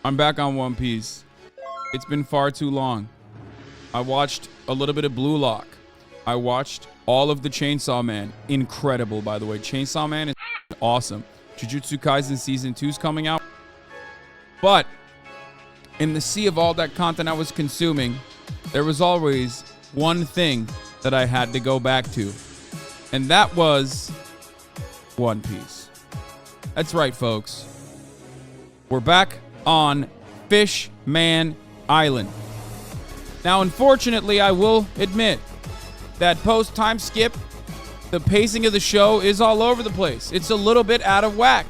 I'm back on One Piece. It's been far too long. I watched a little bit of Blue Lock. I watched all of the Chainsaw Man. Incredible, by the way. Chainsaw Man is awesome. Jujutsu Kaisen Season 2 is coming out. But in the sea of all that content I was consuming, there was always one thing that I had to go back to. And that was One Piece. That's right, folks. We're back on Fishman Island. Now, unfortunately, I will admit that post-time skip, the pacing of the show is all over the place. It's a little bit out of whack.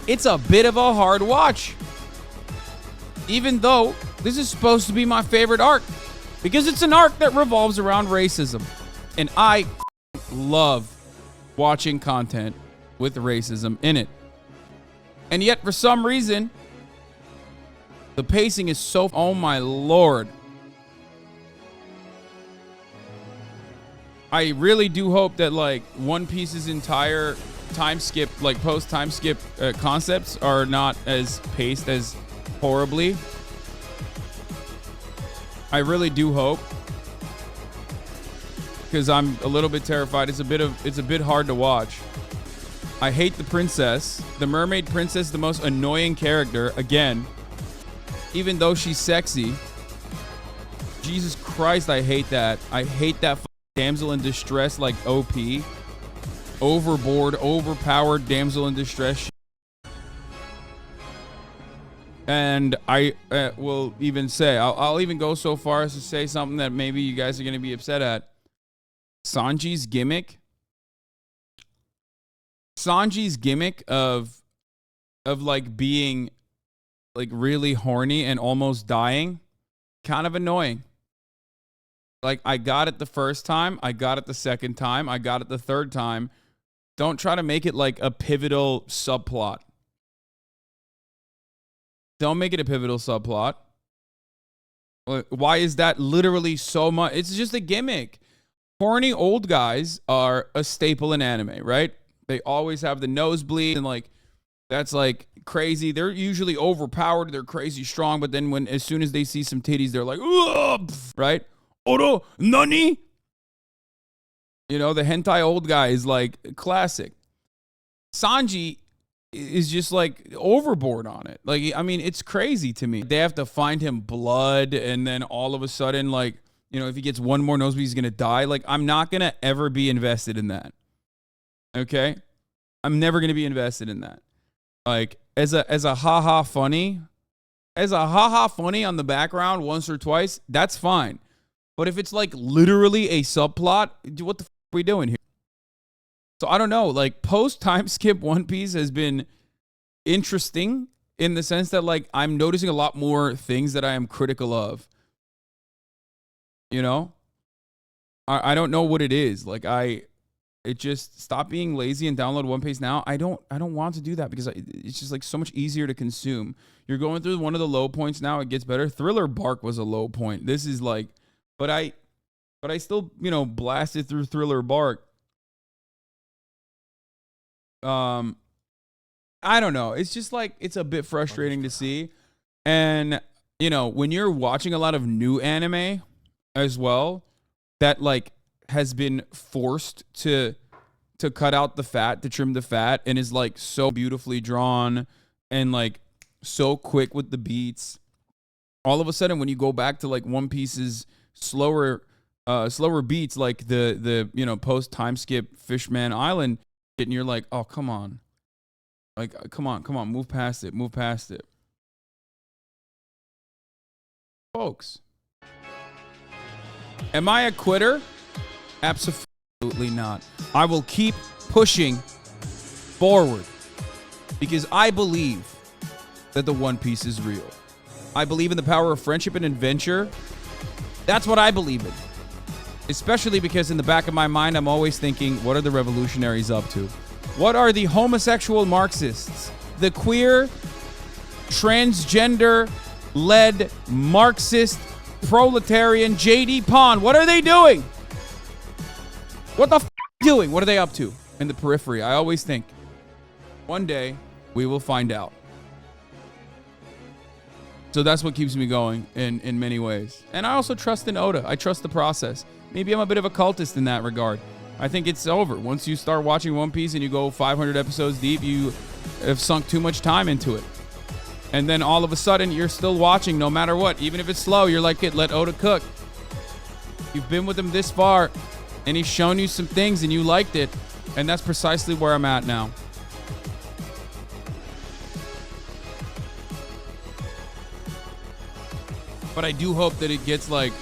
It's a bit of a hard watch. Even though this is supposed to be my favorite arc, because it's an arc that revolves around racism. And I love watching content with racism in it. And yet, for some reason, the pacing is so... Oh, my Lord. I really do hope that, like, One Piece's entire time skip, like, post-time skip concepts are not as paced as horribly. I really do hope. Because I'm a little bit terrified. It's a bit hard to watch. I hate the princess. The mermaid princess, the most annoying character. Again, even though she's sexy. Jesus Christ, I hate that. I hate that damsel in distress, like OP. Overboard, overpowered damsel in distress. And I will even say, I'll even go so far as to say something that maybe you guys are going to be upset at. Sanji's gimmick of like being like really horny and almost dying, kind of annoying. Like, I got it the first time, I got it the second time, I got it the third time. Don't try to make it like a pivotal subplot. Don't make it a pivotal subplot. Why is that literally so much? It's just a gimmick. Horny old guys are a staple in anime, right? They always have the nosebleed and like, that's like crazy. They're usually overpowered. They're crazy strong. But then as soon as they see some titties, they're like, ugh, right? Oro, nani? You know, the hentai old guy is like classic. Sanji is just like overboard on it. Like, I mean, it's crazy to me. They have to find him blood. And then all of a sudden, like, you know, if he gets one more nosebleed, he's going to die. Like, I'm not going to ever be invested in that. Okay? I'm never going to be invested in that. Like, as a haha funny on the background once or twice, that's fine. But if it's like literally a subplot, what the f are we doing here? So I don't know. Like, post-time skip One Piece has been interesting in the sense that, like, I'm noticing a lot more things that I am critical of. You know? I don't know what it is. Like, it just stop being lazy and download One Piece now. I don't want to do that because it's just like so much easier to consume. You're going through one of the low points now. It gets better. Thriller Bark was a low point. This is like, but I still, you know, blasted through Thriller Bark. I don't know. It's just like, it's a bit frustrating to see. And, you know, when you're watching a lot of new anime as well, that like has been forced to cut out the fat, to trim the fat, and is like so beautifully drawn and like so quick with the beats. All of a sudden, when you go back to like One Piece's slower beats, like the you know, post time skip Fishman Island, and you're like, oh, come on. Like, come on, move past it. Folks, am I a quitter? Absolutely not. I will keep pushing forward because I believe that the One Piece is real. I believe in the power of friendship and adventure. That's what I believe in. Especially because in the back of my mind, I'm always thinking, what are the revolutionaries up to? What are the homosexual Marxists? The queer, transgender-led Marxist, proletarian JD Pond. What are they doing? What the f*** doing? What are they up to in the periphery? I always think, one day, we will find out. So that's what keeps me going in many ways. And I also trust in Oda. I trust the process. Maybe I'm a bit of a cultist in that regard. I think it's over. Once you start watching One Piece and you go 500 episodes deep, you have sunk too much time into it. And then all of a sudden, you're still watching no matter what. Even if it's slow, you're like, let Oda cook. You've been with him this far, and he's shown you some things, and you liked it. And that's precisely where I'm at now. But I do hope that it gets, like,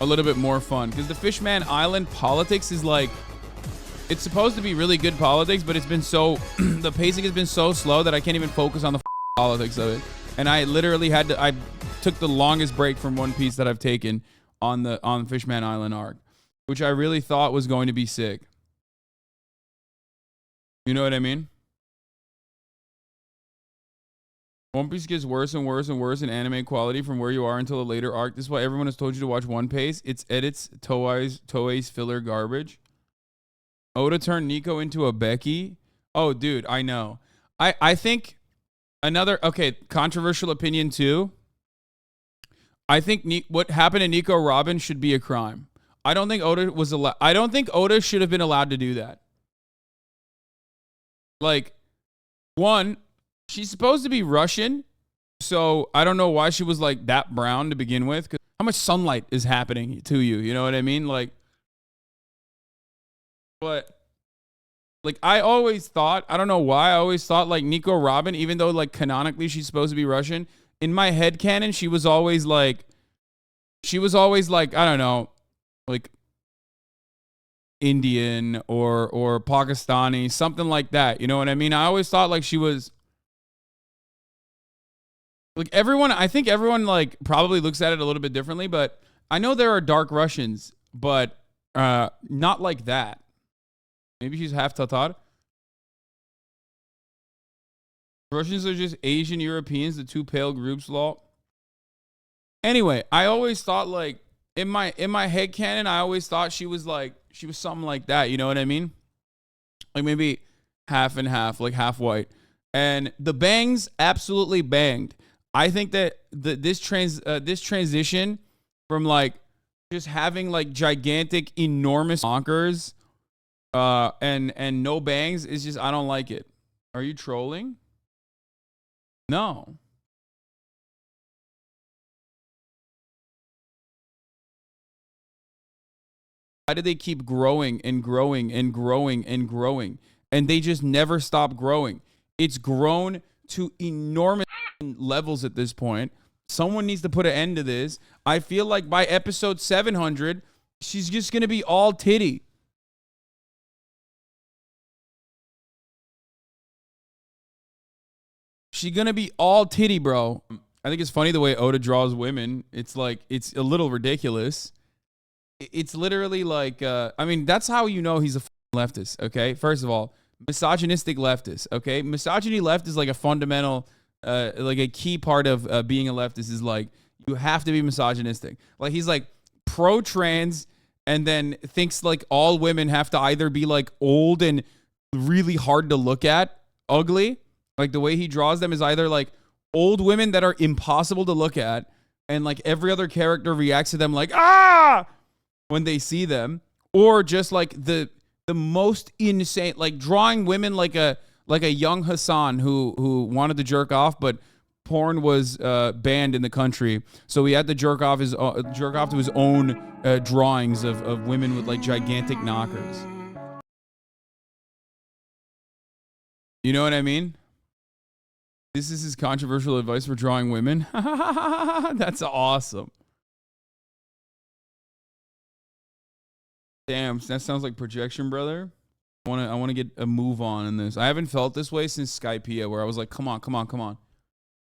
a little bit more fun. Because the Fishman Island politics is, like, it's supposed to be really good politics, but it's been so, the pacing has been so slow that I can't even focus on the politics of it. And I literally I took the longest break from One Piece that I've taken on Fishman Island arc, which I really thought was going to be sick. You know what I mean? One Piece gets worse and worse and worse in anime quality from where you are until the later arc. This is why everyone has told you to watch One Piece. It's edits Toei's filler garbage. Oda turned Nico into a Becky. Oh, dude, I know. I think another, okay, controversial opinion too. I think what happened to Nico Robin should be a crime. I don't think Oda should have been allowed to do that. Like, one, she's supposed to be Russian, so I don't know why she was like that brown to begin with. 'Cause how much sunlight is happening to you? You know what I mean? Like, but like I always thought, I don't know why, I always thought like Nico Robin, even though like canonically she's supposed to be Russian, in my head canon she was always like, I don't know, like Indian or Pakistani, something like that. You know what I mean? I always thought like she was like I think everyone like probably looks at it a little bit differently, but I know there are dark Russians, but not like that. Maybe she's half Tatar. Russians are just Asian Europeans, the two pale groups law. Anyway, I always thought like in my head canon, I always thought she was something like that. You know what I mean? Like maybe half and half, like half white. And the bangs absolutely banged. I think that this transition from like just having like gigantic, enormous honkers and no bangs is just, I don't like it. Are you trolling? No. Why do they keep growing and growing and growing and growing? And they just never stop growing. It's grown to enormous levels at this point. Someone needs to put an end to this. I feel like by episode 700, she's just going to be all titty. She's going to be all titty, bro. I think it's funny the way Oda draws women. It's like, it's a little ridiculous. It's literally like, I mean, that's how you know he's a leftist, okay? First of all, misogynistic leftist, okay? Misogyny left is like a fundamental, like a key part of being a leftist is like, you have to be misogynistic. Like, he's like pro-trans and then thinks like all women have to either be like old and really hard to look at, ugly. Like the way he draws them is either like old women that are impossible to look at and like every other character reacts to them like, ah! when they see them, or just like the most insane, like drawing women like a young Hassan who wanted to jerk off, but porn was banned in the country, so he had to jerk off to his own drawings of women with like gigantic knockers. You know what I mean? This is his controversial advice for drawing women. That's awesome. Damn, that sounds like projection, brother. I want to get a move on in this. I haven't felt this way since Skypea, where I was like, come on.